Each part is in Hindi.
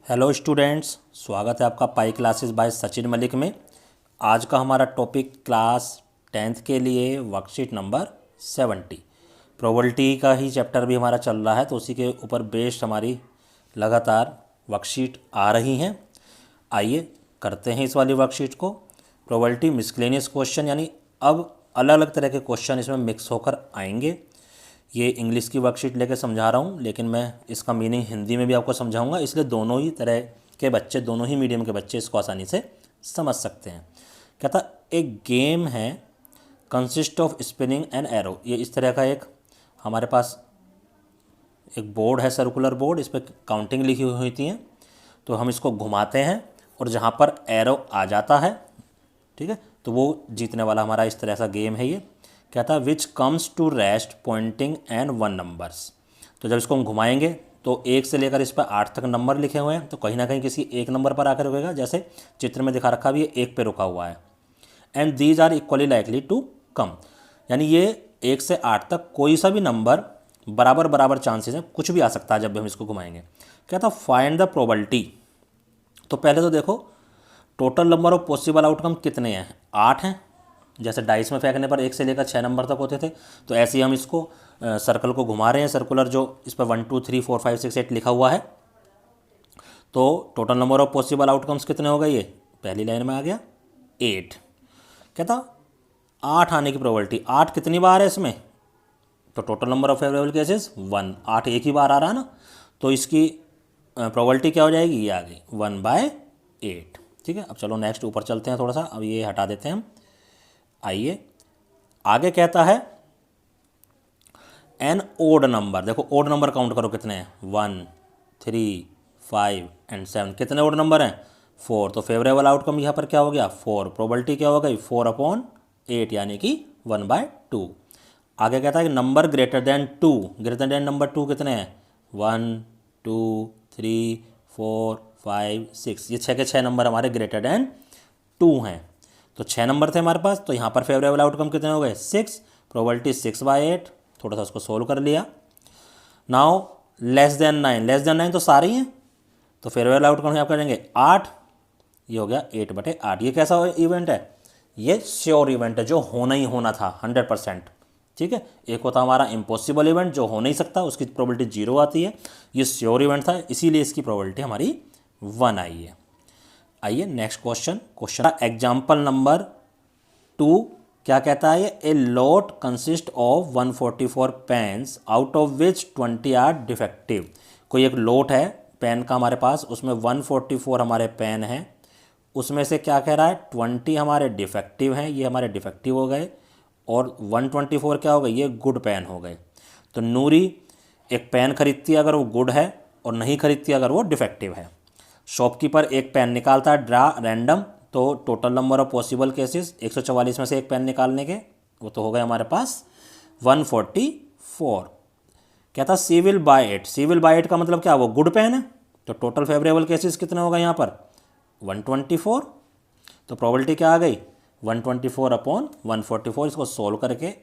हेलो स्टूडेंट्स, स्वागत है आपका pi classes bye Sachin Malik में। आज का हमारा टॉपिक क्लास 10th के लिए वर्कशीट नंबर 70 प्रोबेबिलिटी का ही चैप्टर भी हमारा चल रहा है, तो उसी के ऊपर बेस्ड हमारी लगातार वर्कशीट आ रही हैं। आइए करते हैं इस वाली वर्कशीट को। प्रोबेबिलिटी मिसलेनियस क्वेश्चन, यानी अब अलग अलग तरह के क्वेश्चन इसमें मिक्स होकर आएंगे। ये इंग्लिश की वर्कशीट लेके समझा रहा हूँ, लेकिन मैं इसका मीनिंग हिंदी में भी आपको समझाऊंगा, इसलिए दोनों ही तरह के बच्चे, दोनों ही मीडियम के बच्चे इसको आसानी से समझ सकते हैं। कहता एक गेम है consist of spinning and arrow. ये इस तरह का एक हमारे पास एक बोर्ड है, सर्कुलर बोर्ड, इस पर काउंटिंग लिखी हुई होती हैं। तो हम इसको घुमाते हैं और जहाँ पर एरो आ जाता है, ठीक है, तो वो जीतने वाला हमारा इस तरह सा गेम है। ये कहता है which comes to rest pointing and 1 numbers. तो जब इसको हम घुमाएंगे तो 1 से लेकर इस पर 8 तक नंबर लिखे हुए हैं, तो कहीं ना कहीं किसी एक नंबर पर आकर रुकेगा। जैसे चित्र में दिखा रखा भी, ये 1 पे रुका हुआ है। And these are equally likely to come, यानी ये 1 से 8 तक कोई सा भी नंबर बराबर बराबर चांसेस हैं, कुछ भी आ सकता है जब भी हम इसको घुमाएंगे। कहता फाइंड द प्रोबेबिलिटी। तो पहले तो देखो total number of possible outcome कितने हैं, 8 हैं। जैसे डाइस में फेंकने पर 1 से लेकर 6 नंबर तक होते थे, तो ऐसे ही हम इसको सर्कल को घुमा रहे हैं, सर्कुलर जो इस पर 1 2 3 4 5 6 8 लिखा हुआ है। तो total number of possible outcomes कितने हो गए, ये पहली लाइन में आ गया 8। कहता 8 आने की प्रोबेबिलिटी, 8 कितनी बार है इसमें, तो total number of favourable cases 1, 8 एक ही बार आ रहा है ना, तो इसकी प्रोबेबिलिटी क्या हो जाएगी, ये आ गई 1/8। ठीक है, अब चलो नेक्स्ट ऊपर चलते हैं थोड़ा सा, अब ये हटा देते हैं हम। आइए आगे कहता है एन ओड नंबर। देखो ओड नंबर काउंट करो कितने हैं, 1 3 5 एंड 7। कितने ओड नंबर हैं, 4। तो फेवरेबल आउटकम यहाँ पर क्या हो गया, 4। प्रोबेबिलिटी क्या हो गई, 4/8, यानी कि 1/2। आगे कहता है कि number greater than 2, greater than number 2 कितने हैं, 1 2 3 4 5 6। ये 6 के 6 नंबर हमारे ग्रेटर देन 2 हैं। तो 6 नंबर थे हमारे पास, तो यहाँ पर फेवरेबल आउटकम कितने हो गए, 6। प्रोबेबिलिटी 6/8। थोड़ा सा उसको सोल्व कर लिया। Now less than 9, less than 9 तो सारे ही हैं, तो फेवरेबल आउटकम यहाँ करेंगे 8। ये हो गया 8/8। ये कैसा इवेंट है, ये श्योर इवेंट है, जो होना ही होना था 100%। ठीक है, एक होता हमारा इम्पॉसिबल इवेंट जो हो नहीं सकता, उसकी प्रोबेबिलिटी 0 आती है। ये श्योर इवेंट था, इसीलिए इसकी प्रोबेबिलिटी हमारी 1 आई है। आइए नेक्स्ट क्वेश्चन एग्जाम्पल नंबर 2 क्या कहता है, a lot consist of 144 pens out of which 20 are defective. कोई एक लॉट है पेन का हमारे पास, उसमें 144 हमारे पेन हैं, उसमें से क्या कह रहा है, 20 हमारे डिफेक्टिव हैं, ये हमारे डिफेक्टिव हो गए, और 124 क्या हो गए, ये गुड पेन हो गए। तो नूरी एक पेन खरीदती है अगर वो गुड है, और नहीं खरीदती अगर वो डिफेक्टिव है। शॉपकीपर एक पेन निकालता है ड्रा रैंडम, तो total number of possible cases 144 में से एक पेन निकालने के, वो तो हो गए हमारे पास 144। कहता she will buy it. She will buy it का मतलब क्या, वो गुड पेन है, तो टोटल फेवरेबल केसेस कितने हो गए यहाँ पर, 124। तो प्रोबेबिलिटी क्या आ गई, 124/144। इसको सोल्व करके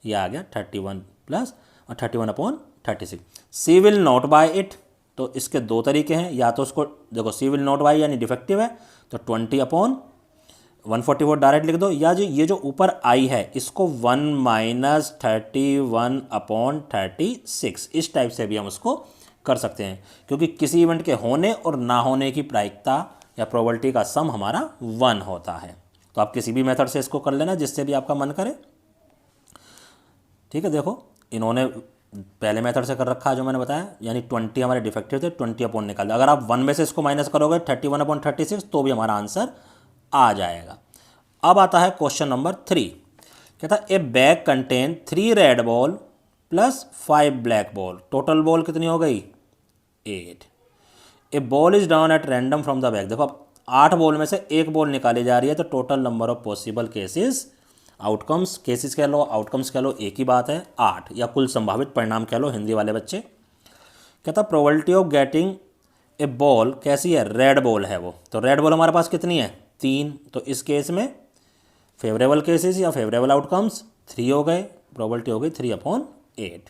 ये आ गया 31 plus 31/36। C will not buy it, तो इसके 2 तरीके हैं, या तो उसको देखो सी विल नॉट बाय यानी डिफेक्टिव है, तो 20/144 डायरेक्ट लिख दो, या जो ये जो ऊपर आई है इसको 1 - 31/36, इस टाइप से भी हम उसको कर सकते हैं, क्योंकि किसी इवेंट के होने और ना होने की प्रायिकता या प्रोबेबिलिटी का सम हमारा 1 होता है। तो आप किसी भी मेथड से इसको कर लेना जिससे भी आपका मन करे। ठीक है, देखो इन्होंने पहले मेथड से कर रखा है जो मैंने बताया, यानी 20 हमारे डिफेक्टिव थे, 20 अपॉन निकाल दिया। अगर आप 1 में से इसको माइनस करोगे 31/36, तो भी हमारा आंसर आ जाएगा। अब आता है क्वेश्चन नंबर 3। कहता है a bag contain 3 red ball plus 5 black ball. Total ball कितनी हो गई, 8। A ball is drawn at random from the bag. देखो अब 8 बॉल में से एक बॉल निकाली जा रही है, तो total number of possible cases, outcomes, cases कह लो आउटकम्स कह लो, एक ही बात है, 8, या कुल संभावित परिणाम कह लो हिंदी वाले बच्चे। कहता probability of getting a ball कैसी है, रेड बॉल है वो, तो रेड बॉल हमारे पास कितनी है, 3। तो इस केस में फेवरेबल केसेस या फेवरेबल आउटकम्स 3 हो गए, प्रोबेबिलिटी हो गई 3/8।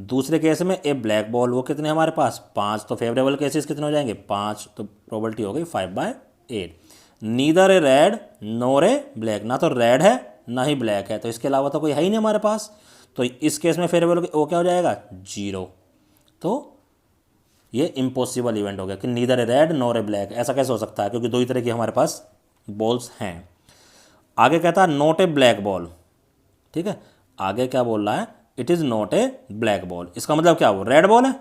दूसरे केस में ए ब्लैक बॉल, वो कितने हमारे पास 5, तो फेवरेबल केसेस कितने हो जाएंगे 5, तो प्रोबेबिलिटी हो गई 5/8। नीदर ए रेड नोर ए ब्लैक, ना तो रेड है ना ही ब्लैक है, तो इसके अलावा तो कोई है ही नहीं हमारे पास, तो इस केस में फेवरेबल वो क्या हो जाएगा 0। तो ये इम्पॉसिबल इवेंट हो गया कि नीदर ए रेड नोर ए ब्लैक, ऐसा कैसे हो सकता है, क्योंकि दो ही तरह की हमारे पास बॉल्स हैं। आगे कहता है नॉट ए ब्लैक बॉल, ठीक है, आगे क्या बोल रहा है, it is not a black ball, इसका मतलब क्या, वो रेड बॉल है,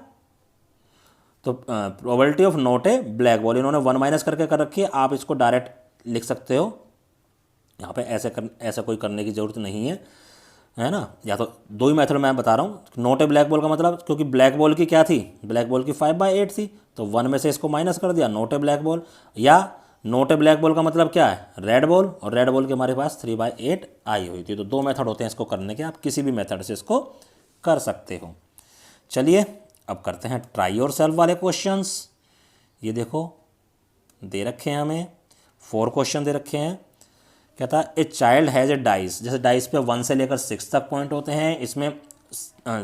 तो probability of not a black ball इन्होंने 1 माइनस करके कर रखी है, आप इसको डायरेक्ट लिख सकते हो, यहाँ पे ऐसा कोई करने की ज़रूरत नहीं है ना, या तो दो ही मेथड मैं बता रहा हूँ। नॉट ए ब्लैक बॉल का मतलब, क्योंकि ब्लैक बॉल की क्या थी, ब्लैक बॉल की 5/8 थी, तो 1 में से इसको माइनस कर दिया, नॉट ए ब्लैक बॉल। या नॉट ए ब्लैक बॉल का मतलब क्या है, रेड बॉल, और रेड बॉल के हमारे पास 3/8 आई हुई थी। तो दो मेथड होते हैं इसको करने के, आप किसी भी मेथड से इसको कर सकते हो। चलिए अब करते हैं ट्राई योर सेल्फ वाले क्वेश्चंस। ये देखो दे रखे हैं हमें 4 क्वेश्चन दे रखे हैं। कहता है a child has a dice, जैसे डाइस पे 1 से लेकर 6 तक पॉइंट होते हैं, इसमें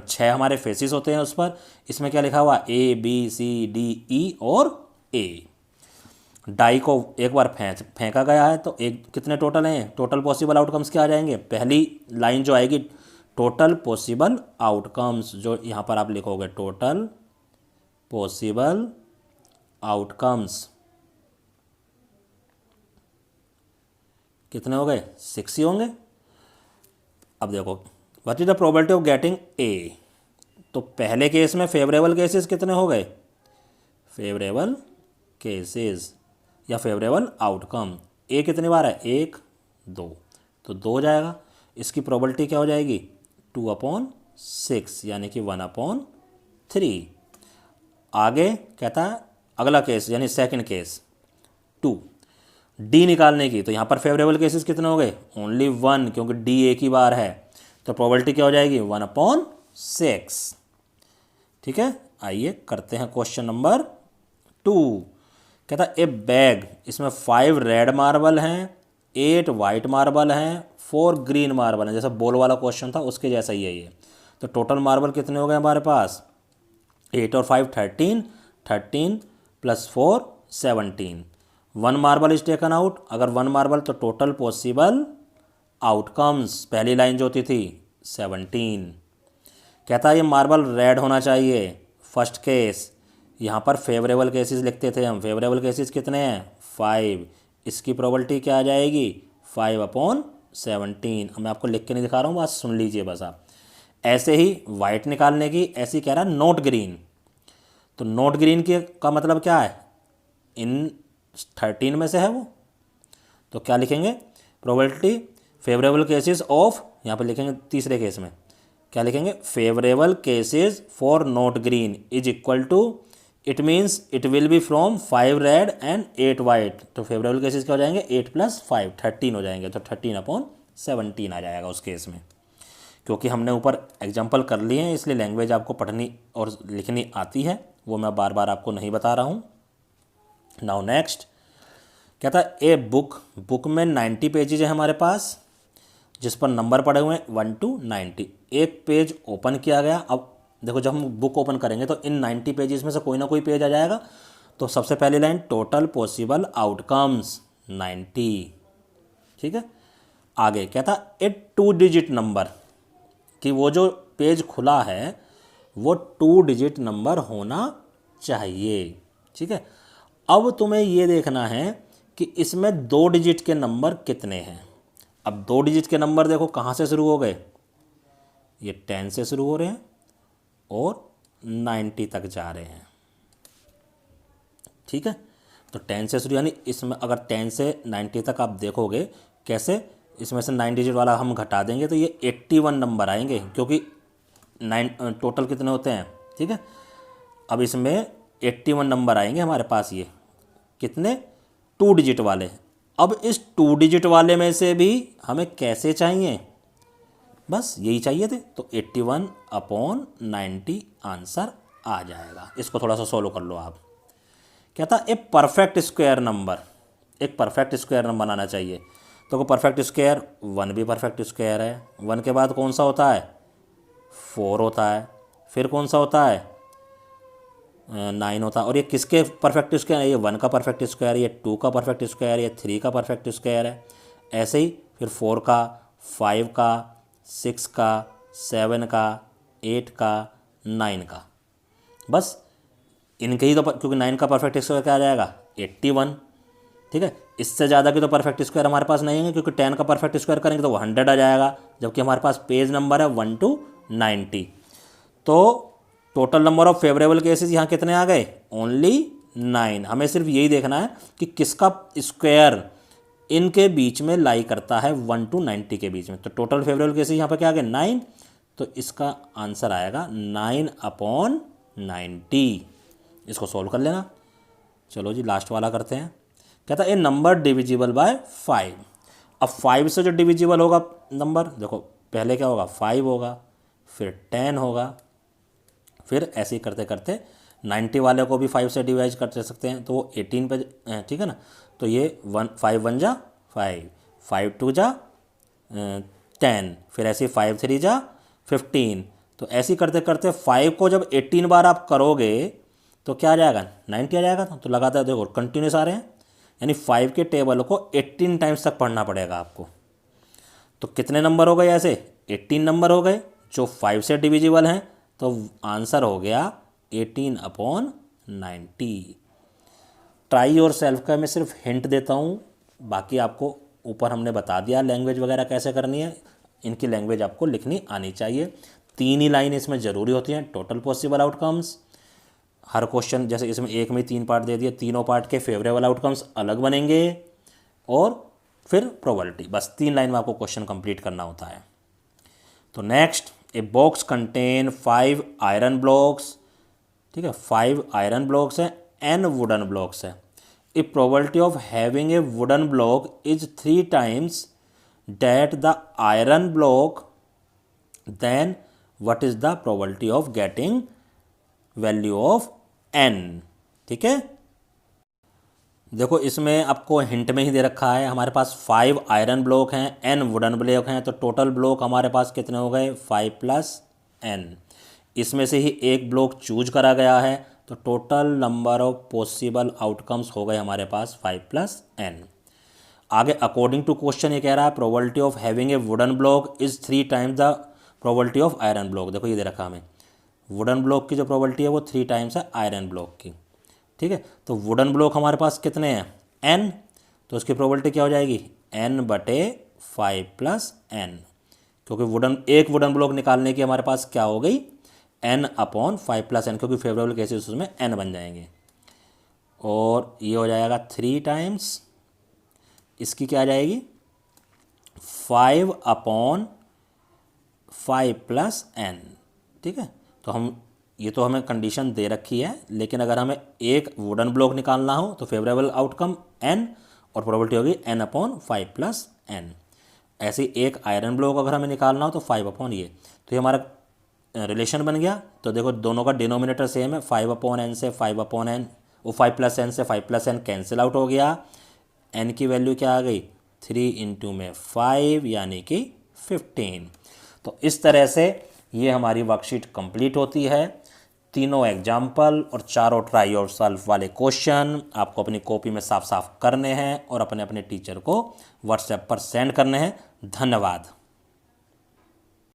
6 हमारे फेसिस होते हैं उस पर, इसमें क्या लिखा हुआ A B C D E और A। डाई को एक बार फेंका गया है, तो एक कितने टोटल हैं, टोटल पॉसिबल आउटकम्स क्या आ जाएंगे, पहली लाइन जो आएगी टोटल पॉसिबल आउटकम्स, जो यहाँ पर आप लिखोगे टोटल पॉसिबल आउटकम्स कितने हो गए 6 ही होंगे। अब देखो what is the probability of getting a, तो पहले केस में फेवरेबल केसेस कितने हो गए, फेवरेबल केसेस या फेवरेबल आउटकम, ए कितनी बार है 1 2, तो 2 हो जाएगा, इसकी प्रोबेबिलिटी क्या हो जाएगी 2/6 यानी कि 1/3। आगे कहता है अगला केस यानी सेकंड केस 2, डी निकालने की, तो यहाँ पर फेवरेबल केसेस कितने हो गए ओनली 1, क्योंकि डी एक ही बार है, तो प्रोबेबिलिटी क्या हो जाएगी 1/6। ठीक है, आइए करते हैं क्वेश्चन नंबर 2। कहता है ए बैग, इसमें 5 रेड मार्बल हैं, 8 वाइट मार्बल हैं, 4 ग्रीन मार्बल हैं, जैसा बॉल वाला क्वेश्चन था उसके जैसा ही है ये। तो टोटल मार्बल कितने हो गए हमारे पास 8 और 5 13, 13 + 4 17। 1 मार्बल इज टेकन आउट, अगर 1 मार्बल तो टोटल पॉसिबल आउटकम्स, पहली लाइन जो होती थी 17। कहता है ये मार्बल रेड होना चाहिए, फर्स्ट केस, यहाँ पर फेवरेबल केसेस लिखते थे हम, फेवरेबल केसेस कितने हैं 5, इसकी प्रोबेबिलिटी क्या आ जाएगी 5/17। अब मैं आपको लिख के नहीं दिखा रहा हूँ, बात सुन लीजिए बस आप। ऐसे ही वाइट निकालने की, ऐसी कह रहा है नॉट ग्रीन, तो नॉट ग्रीन की का मतलब क्या है, इन 13 में से है वो, तो क्या लिखेंगे प्रोबेबिलिटी फेवरेबल केसेस ऑफ, यहाँ पर लिखेंगे तीसरे केस में क्या लिखेंगे, favourable cases for not green is equal to, it means it will be from 5 red and 8 white, तो फेवरेबल केसेस क्या हो जाएंगे 8 + 5 13 हो जाएंगे, तो 13/17 आ जाएगा उस केस में। क्योंकि हमने ऊपर एग्जाम्पल कर लिए हैं इसलिए लैंग्वेज आपको पढ़नी और लिखनी आती है, वो मैं बार बार आपको नहीं बता रहा हूँ। नाउ नेक्स्ट कहता है ए बुक में 90 पेजेज है हमारे पास, जिस पर नंबर पड़े हुए हैं 1 to 90। एक पेज ओपन किया गया, अब देखो जब हम बुक ओपन करेंगे तो इन 90 पेजेस में से कोई ना कोई पेज आ जाएगा, तो सबसे पहली लाइन टोटल पॉसिबल आउटकम्स 90। ठीक है, आगे कहता ए 2 डिजिट नंबर, कि वो जो पेज खुला है वो 2 डिजिट नंबर होना चाहिए। ठीक है, अब तुम्हें ये देखना है कि इसमें 2 डिजिट के नंबर कितने हैं। अब 2 डिजिट के नंबर देखो कहाँ से शुरू हो गए, ये 10 से शुरू हो रहे हैं और 90 तक जा रहे हैं। ठीक है, तो 10 से शुरू, यानी इसमें अगर 10 से 90 तक आप देखोगे कैसे, इसमें से 9 डिजिट वाला हम घटा देंगे तो ये 81 नंबर आएंगे, क्योंकि 9 टोटल कितने होते हैं। ठीक है, अब इसमें 81 नंबर आएंगे हमारे पास, ये कितने 2 डिजिट वाले। अब इस 2 डिजिट वाले में से भी हमें कैसे चाहिए, बस यही चाहिए थे, तो 81/90 आंसर आ जाएगा। इसको थोड़ा सा सॉल्व कर लो आप। कहता ए परफेक्ट स्क्वायर नंबर, एक परफेक्ट स्क्वायर नंबर बनाना चाहिए, तो परफेक्ट स्क्वायर 1 भी परफेक्ट स्क्वायर है, 1 के बाद कौन सा होता है 4 होता है, फिर कौन सा होता है 9 होता है। और ये किसके परफेक्ट स्क्वायर है, ये 1 का परफेक्ट स्क्वायर, ये 2 का परफेक्ट स्क्वायर, ये 3 का परफेक्ट स्क्वायर है। ऐसे ही फिर 4 का, 5 का, 6 का, 7 का, 8 का, 9 का। बस इनके ही तो क्योंकि 9 का परफेक्ट स्क्वायर क्या आ जाएगा 81, ठीक है। इससे ज़्यादा की तो परफेक्ट स्क्वायर हमारे पास नहीं है, क्योंकि 10 का परफेक्ट स्क्वायर करेंगे तो वो 100 आ जाएगा, जबकि हमारे पास पेज नंबर है 1 to 90। तो total number of favourable cases यहाँ कितने आ गए, ओनली 9। हमें सिर्फ यही देखना है कि किसका स्क्वायर इनके बीच में लाई करता है 1 to 90 के बीच में। तो टोटल फेवरेबल केसेस यहाँ पर क्या आ गए 9, तो इसका आंसर आएगा 9/90। इसको सॉल्व कर लेना। चलो जी लास्ट वाला करते हैं। कहता है ए नंबर डिविजिबल बाय 5। अब 5 से जो डिविजिबल होगा नंबर, देखो पहले क्या होगा 5 होगा, फिर 10 होगा, फिर ऐसे ही करते करते 90 वाले को भी 5 से डिवाइड कर सकते हैं, तो वो 18 पे, ठीक है ना। तो ये 5 1 जा 5, 5 2 जा 10, फिर ऐसे 5 3 जा 15। तो ऐसे ही करते करते 5 को जब 18 बार आप करोगे तो क्या आ जाएगा 90 आ जाएगा। तो लगातार देखो कंटिन्यूस आ रहे हैं, यानी 5 के टेबल को 18 टाइम्स तक पढ़ना पड़ेगा आपको। तो कितने नंबर हो गए ऐसे 18 नंबर हो गए जो 5 से डिविजिबल हैं। तो आंसर हो गया 18/90। ट्राई योर सेल्फ का मैं सिर्फ हिंट देता हूँ, बाकी आपको ऊपर हमने बता दिया लैंग्वेज वगैरह कैसे करनी है। इनकी लैंग्वेज आपको लिखनी आनी चाहिए। 3 ही लाइन इसमें ज़रूरी होती हैं, टोटल पॉसिबल आउटकम्स। हर क्वेश्चन जैसे इसमें एक में 3 पार्ट दे दिए, तीनों पार्ट के फेवरेबल आउटकम्स अलग बनेंगे, और फिर प्रोबेबिलिटी। बस 3 लाइन में आपको क्वेश्चन कंप्लीट करना होता है। तो next, a box contain 5 iron blocks, ठीक है 5 आयरन ब्लॉक्स हैं, n वुडन ब्लॉक्स है। A probability of having a wooden block is 3 times that the iron block, then what is the probability of getting value of n। ठीक है, देखो इसमें आपको हिंट में ही दे रखा है, हमारे पास 5 आयरन ब्लॉक हैं, n वुडन ब्लॉक हैं, तो टोटल ब्लॉक हमारे पास कितने हो गए 5 + n। इसमें से ही एक ब्लॉक चूज करा गया है, तो total number of possible outcomes हो गए हमारे पास 5 + n। आगे अकॉर्डिंग टू क्वेश्चन ये कह रहा है probability of having a wooden block is 3 times the probability of iron block. देखो ये दे रखा हमें वुडन ब्लॉक की जो प्रोबेबिलिटी है वो 3 times है आयरन ब्लॉक की, ठीक है। तो वुडन ब्लॉक हमारे पास कितने हैं n, तो उसकी प्रोबेबिलिटी क्या हो जाएगी n/5 + n, क्योंकि एक वुडन ब्लॉक निकालने की हमारे पास क्या हो गई n/5 + n, क्योंकि फेवरेबल केसेस उसमें n बन जाएंगे। और ये हो जाएगा 3 times, इसकी क्या आ जाएगी 5/5 + n, ठीक है। तो ये तो हमें कंडीशन दे रखी है, लेकिन अगर हमें एक वुडन ब्लॉक निकालना हो तो फेवरेबल आउटकम n और प्रोबेबिलिटी होगी n/5 + n। ऐसे ही एक आयरन ब्लॉक अगर हमें निकालना हो तो 5/, ये तो ये हमारा रिलेशन बन गया। तो देखो दोनों का डिनोमिनेटर सेम है, 5/n से 5/n, वो 5 + n से 5 + n कैंसिल आउट हो गया। n की वैल्यू क्या आ गई 3 × 5 यानी कि 15। तो इस तरह से ये हमारी वर्कशीट कंप्लीट होती है। तीनों एग्जाम्पल और चारों ट्राई और सॉल्व वाले क्वेश्चन आपको अपनी कॉपी में साफ साफ करने हैं और अपने अपने टीचर को व्हाट्सएप पर सेंड करने हैं। धन्यवाद।